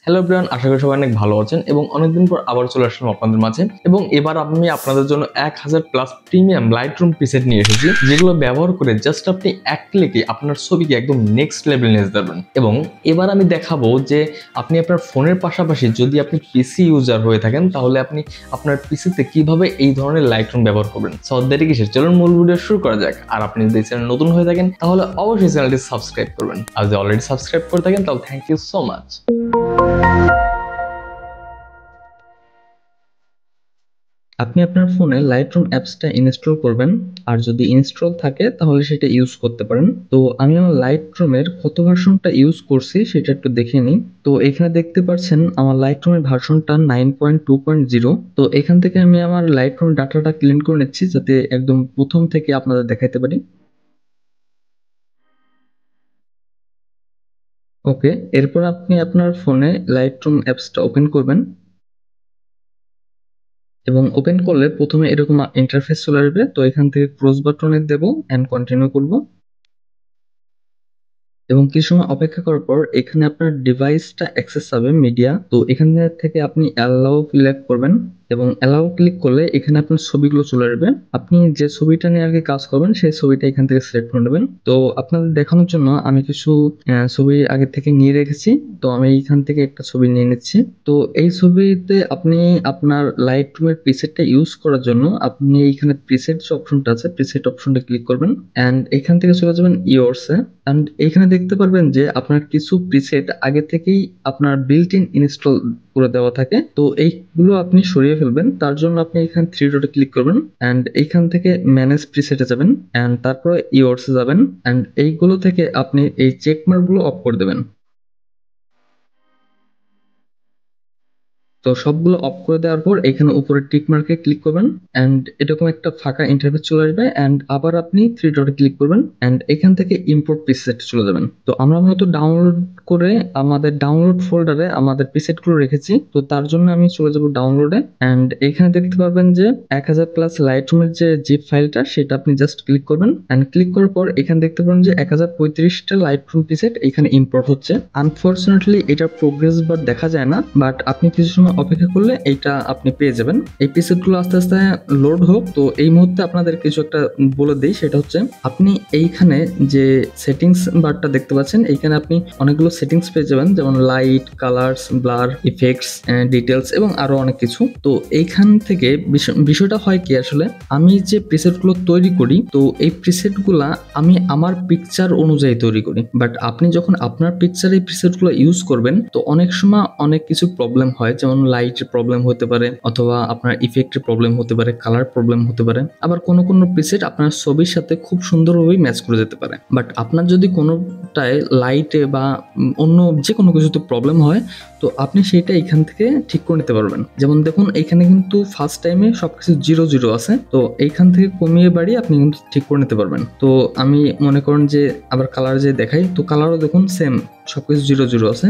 Hello everyone, আশা করি সবাই অনেক ভালো আছেন এবং অনেকদিন পর আবার চলে আসলাম আপনাদের মাঝে। এবং এবার আমি আপনাদের জন্য 1000 প্লাস প্রিমিয়াম লাইটরুম প্রিসেট নিয়ে এসেছি, যেগুলো ব্যবহার করে জাস্ট আপনি এক ক্লিকে আপনার ছবিকে একদম নেক্সট লেভেলে নিয়ে যেতে পারবেন। এবং এবার আমি দেখাবো যে আপনি আপনার ফোনের পাশাপাশি যদি আপনি পিসি ইউজার হয়ে থাকেন, তাহলে আপনি আপনার পিসিতে কিভাবে এই ধরনের লাইটরুম ব্যবহার করবেন। সো দেরি কিসের, চলুন মূল ভিডিও শুরু করা যাক। আর আপনি যদি চ্যানেল নতুন হয়ে থাকেন তাহলে অবশ্যই চ্যানেলটি সাবস্ক্রাইব করবেন, আর যদি অলরেডি সাবস্ক্রাইব করে থাকেন তাহলে থ্যাংক ইউ সো মাচ। আপনি আপনার ফোনে লাইটরুম অ্যাপসটা ইনস্টল করবেন, আর যদি ইনস্টল থাকে তাহলে সেটা ইউজ করতে পারেন। তো আমি আমার লাইটরুমের কত ভার্সনটা ইউজ করছি সেটা একটু দেখে নিই। তো এখানে দেখতে পাচ্ছেন আমার লাইটরুমের ভার্সনটা 9.2.0। তো এখান থেকে আমি আমার লাইটরুম ডাটাটা ক্লিন করে নিচ্ছি, যাতে একদম প্রথম থেকে আপনাদের দেখাতে পারি। ওকে, এরপর আপনি আপনার ফোনে লাইটরুম অ্যাপসটা ওপেন করবেন এবং ওপেন করলে প্রথমে এরকম ইন্টারফেস চলে আসবে। তো এখান থেকে ক্রস বাটনে দেব এন্ড কন্টিনিউ করব এবং কিছু সময় অপেক্ষা করার পর এখানে আপনার ডিভাইসটা অ্যাক্সেস হবে মিডিয়া। তো এখান থেকে আপনি অ্যালাউ ক্লিক করবেন এবং অ্যালাউ ক্লিক করলে এখানে আপনার ছবিগুলো চলে আসবে। আপনি যে ছবিটা নিয়ে আগে কাজ করবেন সেই ছবিটা এখান থেকে সিলেক্ট করে নেবেন। তো আপনাদের দেখানোর জন্য আমি কিছু ছবি আগে থেকে নিয়ে রেখেছি। তো আমি এইখান থেকে একটা ছবি নিয়ে নিচ্ছি। তো এই ছবিতে আপনি আপনার লাইট রুমের প্রিসেটটা ইউজ করার জন্য আপনি এইখানে প্রিসেট যে অপশনটা আছে, প্রিসেট অপশনটা ক্লিক করবেন অ্যান্ড এখান থেকে চলে যাবেন ইয়োরসে। অ্যান্ড এখানে দেখতে পারবেন যে আপনার কিছু প্রিসেট আগে থেকেই আপনার বিল্ট ইন ইনস্টল করে দেওয়া থাকে। তো এইগুলো আপনি সরিয়ে ফেলবেন। তার জন্য আপনি এখানে থ্রি ডটে ক্লিক করবেন অ্যান্ড এইখান থেকে ম্যানেজ প্রিসেটে যাবেন অ্যান্ড তারপরে ইয়োরসে যাবেন অ্যান্ড এইগুলো থেকে আপনি এই চেক মার্কগুলো অফ করে দেবেন। তো সবগুলো অফ করে দেওয়ার পর এখানে উপরে টিক মার্কে ক্লিক করবেন এন্ড এরকম একটা ফাঁকা ইন্টারফেস চলে আসবে এন্ড আবার আপনি থ্রি ডটে ক্লিক করবেন এন্ড এখান থেকে ইম্পোর্ট প্রিসেট চলে যাবেন। তো আমরা হয়তো ডাউনলোড করে আমাদের ডাউনলোড ফোল্ডারে আমাদের প্রিসেট গুলো রেখেছি। তো তার জন্য আমি চলে যাব ডাউনলোডে এন্ড এখানে দেখতে পারবেন যে 1000 প্লাস লাইটরুমের যে জিপ ফাইলটা সেটা আপনি জাস্ট ক্লিক করবেন এন্ড ক্লিক করার পর এখানে দেখতে পাবেন যে 1035টা লাইটরুম প্রিসেট এখানে ইম্পোর্ট হচ্ছে। আনফরচুনেটলি এটার প্রোগ্রেস বার দেখা যায় না, বাট আপনি কিছু সময় অপেক্ষা করলে এইটা আপনি পেয়ে যাবেন। এই প্রিসেটগুলো আস্তে আস্তে লোড হোক। তো এই মুহূর্তে আপনাদের কিছু একটা বলে দিই, সেটা হচ্ছে আপনি এইখানে যে সেটিংস বারটা দেখতে পাচ্ছেন, এইখানে আপনি অনেকগুলো সেটিংস পেয়ে যাবেন, যেমন light, colours, blur, effects, details এবং আরো অনেক কিছু। তো এইখান থেকে বিষয়টা হয় কি, আসলে আমি যে প্রিসেটগুলো তৈরি করি, তো এই প্রিসেটগুলা আমি আমার পিকচার অনুযায়ী তৈরি করি। বাট আপনি যখন আপনার পিকচারে এই প্রিসেটগুলো ইউজ করবেন, তো অনেক সময় অনেক কিছু প্রবলেম হয়, যেমন লাইটের প্রবলেম হতে পারে, অথবা আপনার ইফেক্টের প্রবলেম হতে পারে, কালার প্রবলেম হতে পারে, আবার কোনো প্রিসেট আপনার ছবির সাথে খুব সুন্দরভাবে ম্যাচ করে যেতে পারে। বাট আপনার যদি কোনোটায় লাইটে বা অন্য যে কোনো কিছুতে প্রবলেম হয়, তো আপনি সেটা এখান থেকে ঠিক করে নিতে পারবেন। যেমন দেখুন, এখানে কিন্তু ফার্স্ট টাইমে সবকিছু 0 0 আছে। তো এইখান থেকে কমিয়ে বাড়িয়ে আপনি কিন্তু ঠিক করে নিতে পারবেন। তো আমি মনে করেন যে আবার কালার যে দেখাই, তো কালারও দেখুন সেম, সবকিছু 0 0 আছে।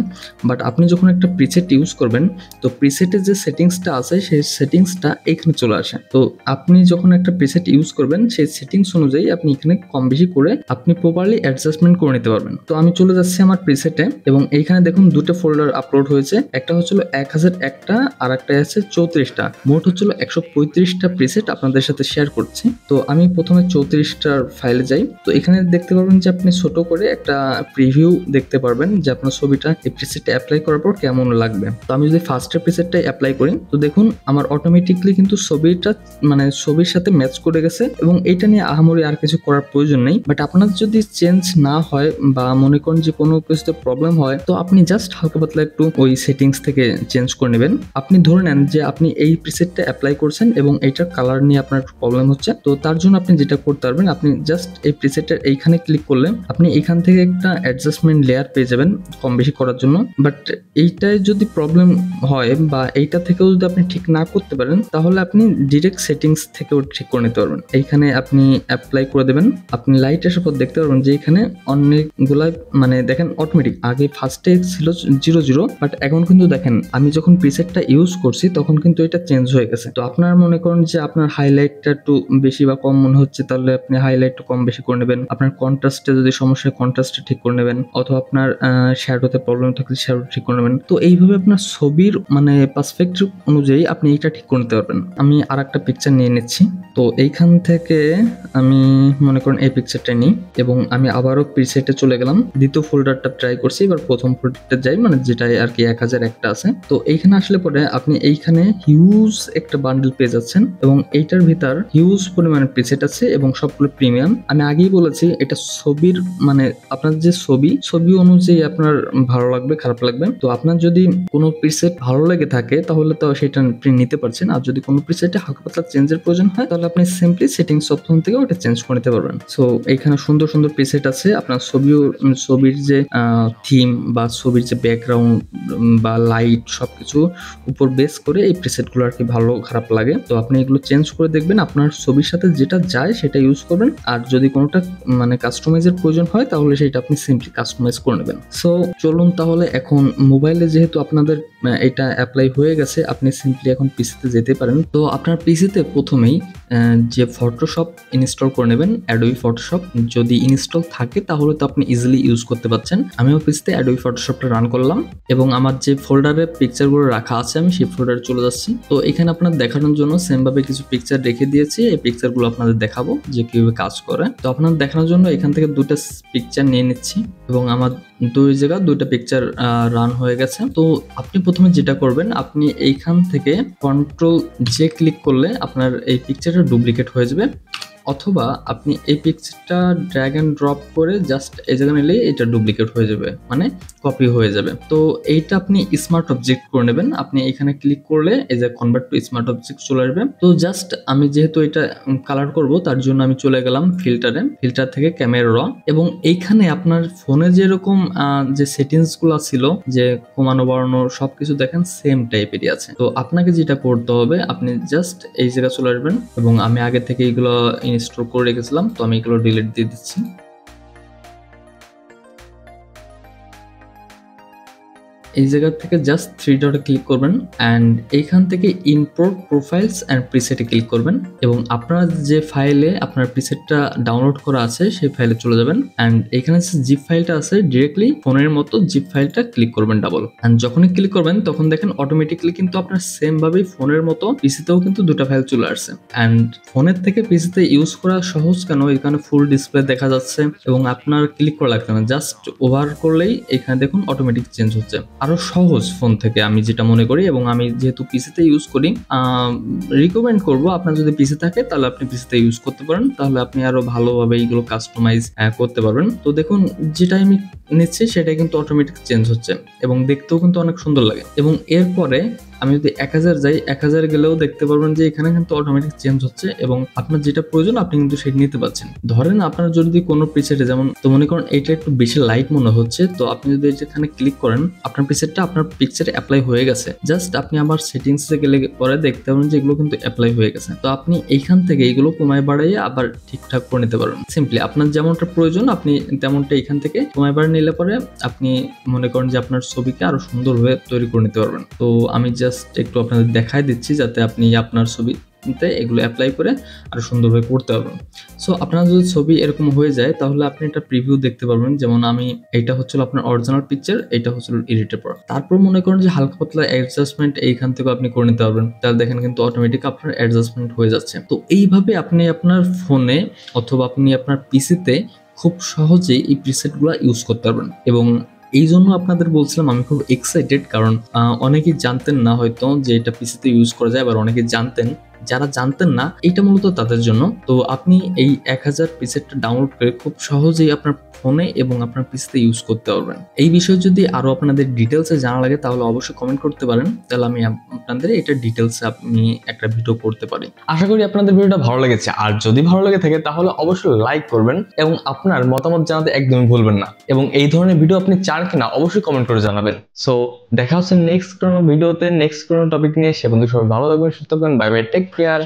বাট আপনি যখন একটা প্রিসেট ইউজ করবেন, তো প্রিসেটের যে সেটিংসটা আছে সেই সেটিংসটা এখানে চলে আসে। তো আপনি যখন একটা প্রিসেট ইউজ করবেন, সেই সেটিংস অনুযায়ী আপনি এখানে কম বেশি করে আপনি প্রপারলি অ্যাডজাস্টমেন্ট করে নিতে পারবেন। তো আমি চলে যাচ্ছি আমার প্রিসেটে এবং এইখানে দেখুন দুটো ফোল্ডার আপলোড হয়েছে। একটা হচ্ছিল 1001টা আর একটা আছে 34টা, মোট হচ্ছিল 135টা প্রিসেট আপনাদের সাথে শেয়ার করছি। তো আমি প্রথমে 34টার ফাইলে যাই। তো এখানে দেখতে পারবেন যে আপনি ছোট করে একটা প্রিভিউ দেখতে পারবেন যে আপনার ছবিটা এই প্রিসেটটা অ্যাপ্লাই করার পর কেমন লাগবে। তো আমি যদি ফার্স্টের প্রিসেটটাই অ্যাপ্লাই করি, তো দেখুন আমার অটোমেটিকলি কিন্তু ছবিটা মানে ছবির সাথে ম্যাচ করে গেছে এবং এইটা নিয়ে আহামরি আর কিছু করার প্রয়োজন নেই। বাট আপনার যদি চেঞ্জ না হয় বা মনে করেন যে কোনো কিছুতে প্রবলেম হয়, তো আপনি জাস্ট হালকা পাতলা একটু ওই সেটিংস থেকে চেঞ্জ করে নেবেন। আপনি ধরে নেন যে আপনি এই প্রিসেটটা অ্যাপ্লাই করছেন এবং এইটার কালার নিয়ে আপনার প্রবলেম হচ্ছে। তো তার জন্য আপনি যেটা করতে পারবেন, আপনি জাস্ট এই প্রিসেটের এইখানে ক্লিক করলে আপনি এখান থেকে একটা অ্যাডজাস্টমেন্ট লেয়ার পেয়ে যাবেন কম বেশি করার জন্য। বাট এইটায় যদি প্রবলেম হয় বা এইটা থেকেও যদি আপনি ঠিক না করতে পারেন, তাহলে আপনি ডিরেক্ট সেটিংস থেকেও ঠিক করে নিতে পারবেন। এইখানে আপনি অ্যাপ্লাই করে দেবেন। আপনি লাইট আসার পর দেখতে পারবেন যে এখানে গুলা মানে দেখেন অটোমেটিক আগে ফার্স্টে ছিল 00, বাট এখন কিন্তু দেখেন আমি যখন প্রিসেটটা ইউজ করছি তখন কিন্তু এটা চেঞ্জ হয়ে গেছে। তো আপনার মনে করেন যে আপনার হাইলাইটটা একটু বেশি বা কম মনে হচ্ছে, তাহলে আপনি হাইলাইট কম বেশি করে নেবেন। আপনার কন্ট্রাস্টে যদি সমস্যা হয় কন্ট্রাস্টটা ঠিক করে নেবেন, অথবা আপনার শ্যাডোতে প্রবলেম থাকলে শ্যাডো ঠিক করে নেবেন। তো এইভাবে আপনার ছবির মানে পার্সপেক্টিভ অনুযায়ী আপনি এটা ঠিক করে নিতে পারবেন। আমি আর একটা পিকচার নিয়ে নিচ্ছি। তো এইখান থেকে আমি মনে করেন এই পিকচারটা নিই এবং আমি আবারও প্রিসেটে চলে গেলাম। দ্বিতীয় ফোল্ডারটা ট্রাই করছি, এবার প্রথম ফোল্ডারটা যাই, মানে যেটাই আর কি 1001টা আছে। তো এইখানে আসলে পরে আপনি এইখানে হিউজ একটা বান্ডেল পেয়ে যাচ্ছেন এবং এইটার ভিতর হিউজ পরিমাণে প্রিসেট আছে এবং সবগুলো প্রিমিয়াম। আমি আগেই বলেছি এটা ছবির মানে আপনার যে ছবি অনুযায়ী আপনার ভালো লাগবে খারাপ লাগবে। তো আপনার যদি কোনো প্রিসেট ভালো লেগে থাকে তাহলে তো সেটা আপনি নিতে পারছেন, আর যদি কোনো প্রিসেটে হালকা পাতলা চেঞ্জের প্রয়োজন হয় তাহলে আপনি সিম্পলি সেটিংস অপশন থেকে ওটা চেঞ্জ করে নিতে পারবেন। সো এখানে সুন্দর সুন্দর প্রিসেট আছে। আপনার ছবির যে থিম বা ছবির যে ব্যাকগ্রাউন্ড বা লাইট সবকিছু উপর বেস করে এই প্রিসেটগুলো আর কি ভালো খারাপ লাগে। তো আপনি এগুলো চেঞ্জ করে দেখবেন, আপনার ছবির সাথে যেটা যায় সেটা ইউজ করবেন, আর যদি কোনোটা মানে কাস্টমাইজের প্রয়োজন হয় তাহলে সেটা আপনি সিম্পলি কাস্টমাইজ করে নেবেন। সো চলুন তাহলে এখন মোবাইলে যেহেতু আপনাদের এটা অ্যাপ্লাই হয়ে গেছে, আপনি সিম্পলি এখন পিসিতে যেতে পারেন। তো আপনার পিসিতে প্রথমেই যে ফটোশপ ইনস্টল করে নেবেন, অ্যাডোবি ফটোশপ যদি ইনস্টল থাকে তাহলে তো আপনি ইজিলি ইউজ করতে পারছেন। আমি আমার পিসিতে অ্যাডোবি ফটোশপটা রান করলাম এবং আমার যে ফোল্ডারে পিকচারগুলো রাখা আছে আমি সেই ফোল্ডারে চলে যাচ্ছি। তো এখানে আপনার দেখানোর জন্য সেমভাবে কিছু পিকচার রেখে দিয়েছি, এই পিকচারগুলো আপনাদের দেখাবো যে কিভাবে কাজ করে। তো আপনাদের দেখানোর জন্য এখান থেকে দুটো পিকচার নিয়ে নিচ্ছি এবং আমার দুই জায়গা দুইটা পিকচার রান হয়ে গেছে। তো আপনি প্রথমে যেটা করবেন, আপনি এইখান থেকে কন্ট্রোল জে ক্লিক করলে আপনার এই পিকচারটা ডুপ্লিকেট হয়ে যাবে, অথবা আপনি এই পিকচারটা ড্র্যাগ অ্যান্ড ড্রপ করে জাস্ট এই জায়গায় নিলেই এটা ডুপ্লিকেট হয়ে যাবে, মানে কপি হয়ে যাবে। তো এইটা আপনি স্মার্ট অবজেক্ট করে নেবেন। আপনি এখানে ক্লিক করলে এই যে কনভার্ট টু স্মার্ট অবজেক্ট চলে আসবে। তো জাস্ট আমি যেহেতু এটা কালার করব তার জন্য আমি চলে গেলাম ফিল্টারে, ফিল্টার থেকে ক্যামেরা র, এবং এইখানে আপনার ফোনে যেরকম যে সেটিংসগুলো ছিল যে কমানো বাড়ানো সবকিছু দেখেন সেম টাইপেরই আছে। তো আপনাকে যেটা করতে হবে, আপনি জাস্ট এই জায়গায় চলে আসবেন এবং আমি আগে থেকে এইগুলো ইনস্টল করে রেখেছিলাম, তো আমি এগুলো ডিলিট দিয়ে দিচ্ছি। এই জায়গা থেকে জাস্ট 3 ডটে ক্লিক করবেন অ্যান্ড এইখান থেকে ইম্পোর্ট প্রোফাইলস অ্যান্ড প্রিসেটে ক্লিক করবেন এবং আপনার যে ফাইলে আপনার প্রিসেটটা ডাউনলোড করা আছে সেই ফাইলে চলে যাবেন অ্যান্ড এখানে যে জিপ ফাইলটা আছে ডিরেক্টলি ফোনের মতো জিপ ফাইলটা ক্লিক করবেন ডাবল, অ্যান্ড যখনই ক্লিক করবেন তখন দেখেন অটোমেটিকলি কিন্তু আপনার সেম ভাবেই ফোনের মতো পিসিতেও কিন্তু দুটো ফাইল চলে আসছে। অ্যান্ড ফোনের থেকে পিসিতে ইউজ করা সহজ কেন, এখানে ফুল ডিসপ্লে দেখা যাচ্ছে এবং আপনার ক্লিক করা লাগছে না, জাস্ট ওভার করলেই এখানে দেখুন অটোমেটিক চেঞ্জ হচ্ছে। আরো সহজ ফোন থেকে আমি যেটা মনে করি, এবং আমি যেহেতু পিসিতে ইউজ করি রিকমেন্ড করব আপনার যদি পিসি থাকে তাহলে আপনি পিসিতে ইউজ করতে পারেন, তাহলে আপনি আরো ভালোভাবে এইগুলো কাস্টমাইজ করতে পারবেন। তো দেখুন যেটা আমি নিচ্ছি সেটাই কিন্তু অটোমেটিক চেঞ্জ হচ্ছে এবং দেখতেও কিন্তু অনেক সুন্দর লাগে। এবং এরপরে আমি যদি 1000 যাই, 1000 গেলেও দেখতে পারবেন যে এখানে কিন্তু অটোমেটিক চেঞ্জ হচ্ছে এবং আপনার যেটা প্রয়োজন আপনি কিন্তু সেটা নিতে পারছেন। ধরেন আপনার যদি কোনো প্রিসেটে যেমন, তো মনে করেন এটা একটু বেশি লাইট মনে হচ্ছে, তো আপনি যদি এখানে ক্লিক করেন আপনার প্রিসেটটা আপনার পিকচারে অ্যাপ্লাই হয়ে গেছে, জাস্ট আপনি আবার সেটিংসে গেলে পরে দেখতে পাবেন যে এগুলো কিন্তু অ্যাপ্লাই হয়ে গেছে। তো আপনি এইখান থেকে এইগুলো কমায় বাড়াইয়ে আবার ঠিকঠাক করে নিতে পারবেন। সিম্পলি আপনার যেমনটা প্রয়োজন আপনি তেমনটা এখান থেকে কমায় বাড়িয়ে নিলে পরে আপনি মনে করেন যে আপনার ছবিকে আরো সুন্দরভাবে তৈরি করে নিতে পারবেন। তো আমি জাস্ট একটু আপনাদের দেখাই দিচ্ছি যাতে আপনি আপনার ছবিতে এগুলো অ্যাপ্লাই করে আরো সুন্দরভাবে করতে পারবেন। সো আপনার যদি ছবি এরকম হয়ে যায় তাহলে আপনি একটা প্রিভিউ দেখতে পারবেন, যেমন আমি এইটা হচ্ছিল আপনার অরিজিনাল পিকচার, এটা হচ্ছিল এডিটের পর। তারপর মনে করেন যে হালকা পাতলা অ্যাডজাস্টমেন্ট এইখান থেকে আপনি করে নিতে পারবেন, তাহলে দেখেন কিন্তু অটোমেটিক আপনার অ্যাডজাস্টমেন্ট হয়ে যাচ্ছে। তো এইভাবে আপনি আপনার ফোনে অথবা আপনি আপনার পিসিতে খুব সহজেই এই প্রিসেটগুলো ইউজ করতে পারবেন। এবং এই জন্য আপনাদের বলছিলাম আমি খুব এক্সাইটেড, কারণ অনেকেই জানতেন না হয়তো যে এটা পিসিতে ইউজ করা যায়, আবার অনেকে জানতেন, যারা জানতেন না এটা মূলত তাদের জন্য। তো আপনি এই 1000 প্রিসেটটা ডাউনলোড করে খুব সহজেই আপনার ফোনে এবং আপনার পিসিতে ইউজ করতে পারবেন। এই বিষয়ে যদি আরো আপনাদের ডিটেলসে জানা লাগে তাহলে অবশ্যই কমেন্ট করতে পারেন, তাহলে আমি আপনাদের এটা ডিটেলসে আপনি একটা ভিডিও করতে পারি। আশা করি আপনাদের ভিডিওটা ভালো লেগেছে, আর যদি ভালো লেগে থাকে তাহলে অবশ্যই লাইক করবেন এবং আপনার মতামত জানাতে একদমই ভুলবেন না, এবং এই ধরনের ভিডিও আপনি চান কিনা অবশ্যই কমেন্ট করে জানাবেন। সো দেখা হচ্ছে নেক্সট কোনো ভিডিওতে নেক্সট কোনো টপিক নিয়ে। সে বন্ধু সবাই ভালো থাকবেন, সুস্থ থাকবেন, বাই বাই, টেক কেয়ার।